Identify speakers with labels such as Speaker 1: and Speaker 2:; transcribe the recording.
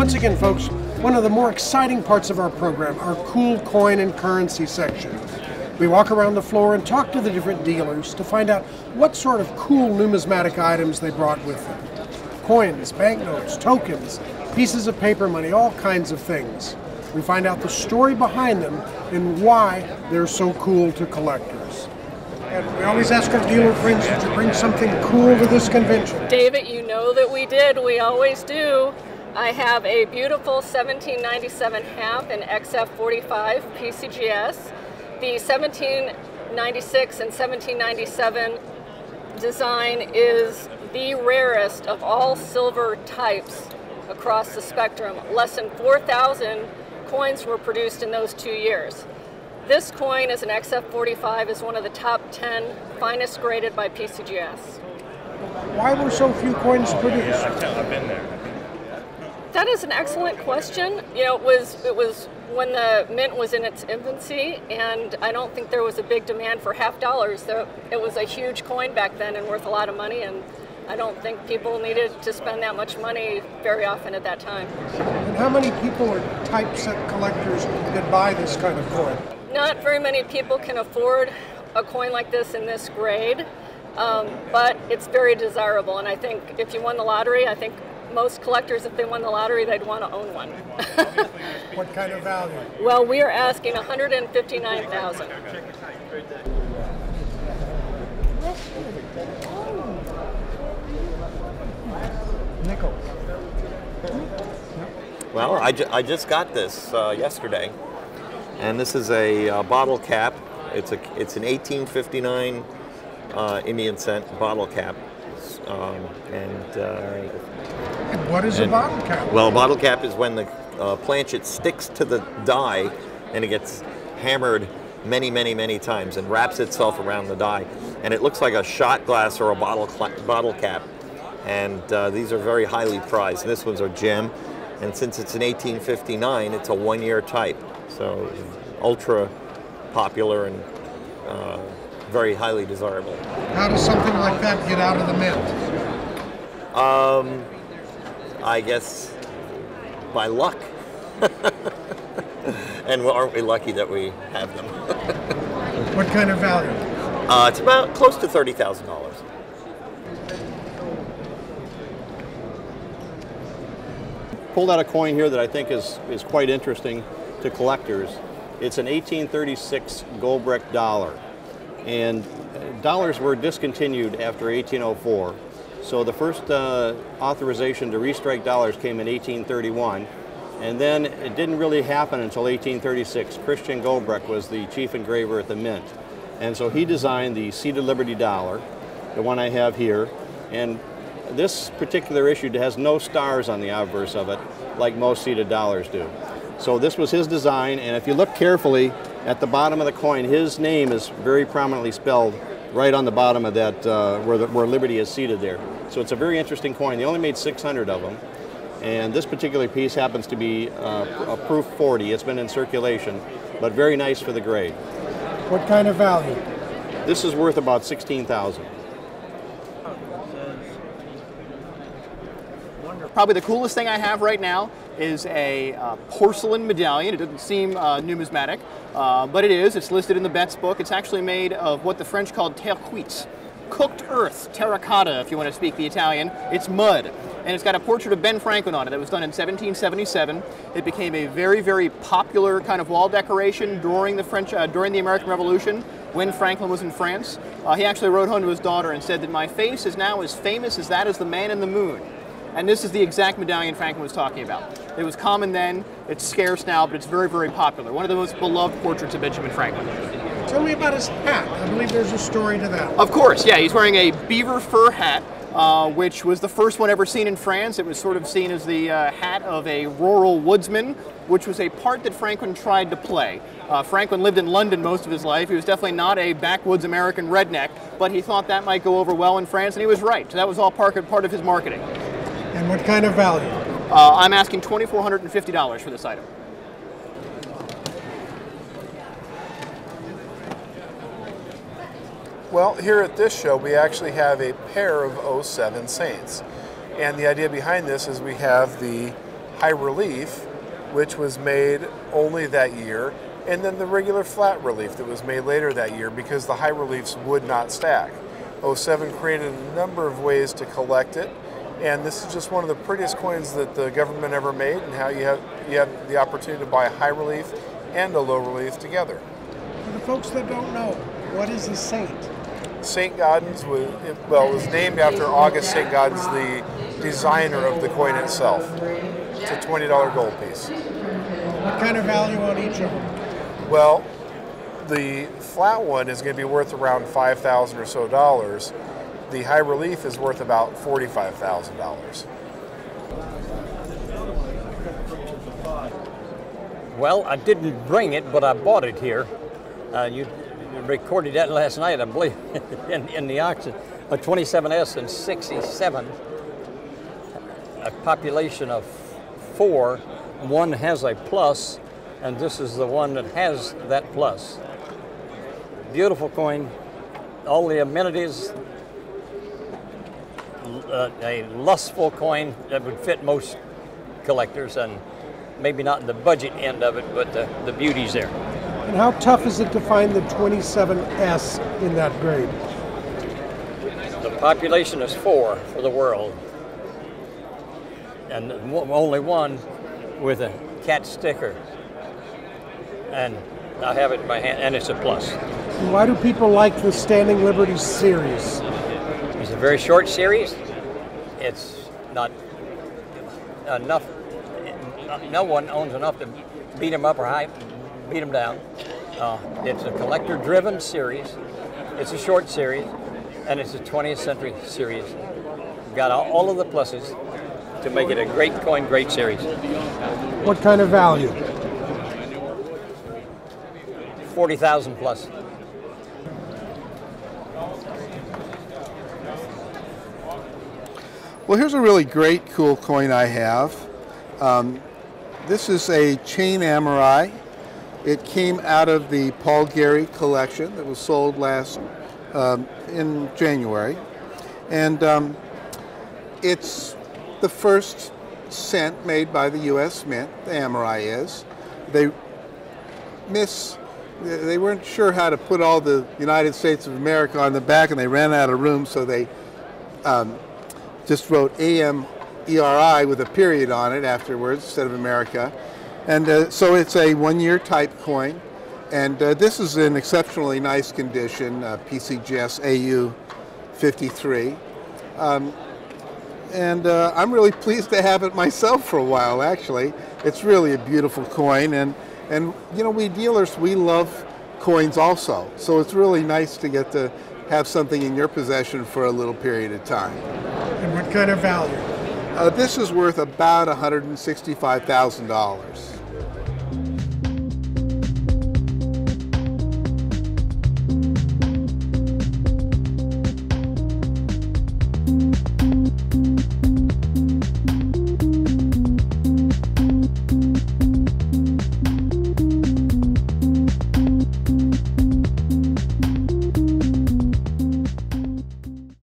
Speaker 1: Once again, folks, one of the more exciting parts of our program, our cool coin and currency section. We walk around the floor and talk to the different dealers to find out what sort of cool numismatic items they brought with them. Coins, banknotes, tokens, pieces of paper money, all kinds of things. We find out the story behind them and why they're so cool to collectors. And we always ask our dealer friends to bring something cool to this convention.
Speaker 2: David, you know that we did. We always do. I have a beautiful 1797 half in XF45 PCGS. The 1796 and 1797 design is the rarest of all silver types across the spectrum. Less than 4,000 coins were produced in those 2 years. This coin is an XF45, is one of the top 10 finest graded by PCGS.
Speaker 1: Why were so few coins produced?
Speaker 3: I've been there.
Speaker 2: That is an excellent question. You know, it was when the mint was in its infancy, and I don't think there was a big demand for half dollars. It was a huge coin back then and worth a lot of money, and I don't think people needed to spend that much money very often at that time.
Speaker 1: And how many people or typeset collectors that buy this kind of coin?
Speaker 2: Not very many people can afford a coin like this in this grade, but it's very desirable, and I think if you won the lottery, I think most collectors, if they won the lottery, they'd want to own one.
Speaker 1: What kind of value?
Speaker 2: Well, we are asking $159,000.
Speaker 1: Nickel.
Speaker 4: Well, I just got this yesterday, and this is a bottle cap. It's an 1859 Indian cent bottle cap,
Speaker 1: And what is a bottle cap?
Speaker 4: Well, a bottle cap is when the planchet sticks to the die and it gets hammered many, many, many times and wraps itself around the die. And it looks like a shot glass or a bottle cap. And these are very highly prized. This one's a gem. And since it's an 1859, it's a one-year type. So ultra popular and very highly desirable.
Speaker 1: How does something like that get out of the mint?
Speaker 4: I guess by luck. And aren't we lucky that we have them?
Speaker 1: What kind of value?
Speaker 4: It's about close to $30,000.
Speaker 5: Pulled out a coin here that I think is quite interesting to collectors. It's an 1836 Gobrecht dollar. And dollars were discontinued after 1804. So the first authorization to restrike dollars came in 1831, and then it didn't really happen until 1836. Christian Gobrecht was the chief engraver at the mint, and so he designed the Seated Liberty dollar, the one I have here, and this particular issue has no stars on the obverse of it, like most seated dollars do. So this was his design, and if you look carefully at the bottom of the coin, his name is very prominently spelled right on the bottom of that, where Liberty is seated there. So it's a very interesting coin. They only made 600 of them, and this particular piece happens to be a proof 40. It's been in circulation, but very nice for the grade.
Speaker 1: What kind of value?
Speaker 5: This is worth about $16,000.
Speaker 6: Probably the coolest thing I have right now is a porcelain medallion. It doesn't seem numismatic, but it is. It's listed in the Betts book. It's actually made of what the French called terre cuite, cooked earth, terracotta if you want to speak the Italian. It's mud, and it's got a portrait of Ben Franklin on it. That was done in 1777. It became a very, very popular kind of wall decoration during the American Revolution when Franklin was in France. He actually wrote home to his daughter and said that my face is now as famous as that as the man in the moon. And this is the exact medallion Franklin was talking about. It was common then, it's scarce now, but it's very, very popular. One of the most beloved portraits of Benjamin Franklin.
Speaker 1: Tell me about his hat. I believe there's a story to that.
Speaker 6: Of course, yeah. He's wearing a beaver fur hat, which was the first one ever seen in France. It was sort of seen as the hat of a rural woodsman, which was a part that Franklin tried to play. Franklin lived in London most of his life. He was definitely not a backwoods American redneck, but he thought that might go over well in France, and he was right. So that was all part of his marketing.
Speaker 1: And what kind of value?
Speaker 6: I'm asking $2,450 for this item.
Speaker 7: Well, here at this show, we actually have a pair of 07 Saints. And the idea behind this is we have the high relief, which was made only that year, and then the regular flat relief that was made later that year because the high reliefs would not stack. '07 created a number of ways to collect it, and this is just one of the prettiest coins that the government ever made, and how you have the opportunity to buy a high relief and a low relief together.
Speaker 1: For the folks that don't know, what is a saint?
Speaker 7: St. Gaudens was named after August St. Gaudens, the designer of the coin itself. It's a $20 gold piece.
Speaker 1: What kind of value on each of them?
Speaker 7: Well, the flat one is going to be worth around $5,000 or so dollars. The high relief is worth about $45,000.
Speaker 3: Well, I didn't bring it, but I bought it here. You recorded that last night, I believe, in the auction. A 27S and 67, a population of 4. One has a plus, and this is the one that has that plus. Beautiful coin, all the amenities, a lustful coin that would fit most collectors, and maybe not the budget end of it, but the beauty's there.
Speaker 1: And how tough is it to find the 27S in that grade?
Speaker 3: The population is 4 for the world, and only one with a cat sticker. And I have it in my hand, and it's a plus.
Speaker 1: And why do people like the Standing Liberty series?
Speaker 3: It's a very short series. It's not enough. No one owns enough to beat them up or beat them down. It's a collector-driven series. It's a short series, and it's a 20th century series. Got all of the pluses to make it a great coin, great series.
Speaker 1: What kind of value?
Speaker 3: 40,000 plus.
Speaker 8: Well, here's a really great, cool coin I have. This is a chain Ameri. It came out of the Paul Gehry collection that was sold last in January, and it's the first cent made by the U.S. Mint. The Ameri is. They weren't sure how to put all the United States of America on the back, and they ran out of room, so they just wrote AMERI with a period on it afterwards instead of America. And so it's a one-year type coin. And this is in exceptionally nice condition, PCGS AU 53. And I'm really pleased to have it myself for a while, actually. It's really a beautiful coin. And you know, we dealers, we love coins also. So it's really nice to get to have something in your possession for a little period of time.
Speaker 1: And what kind of value?
Speaker 8: This is worth about $165,000.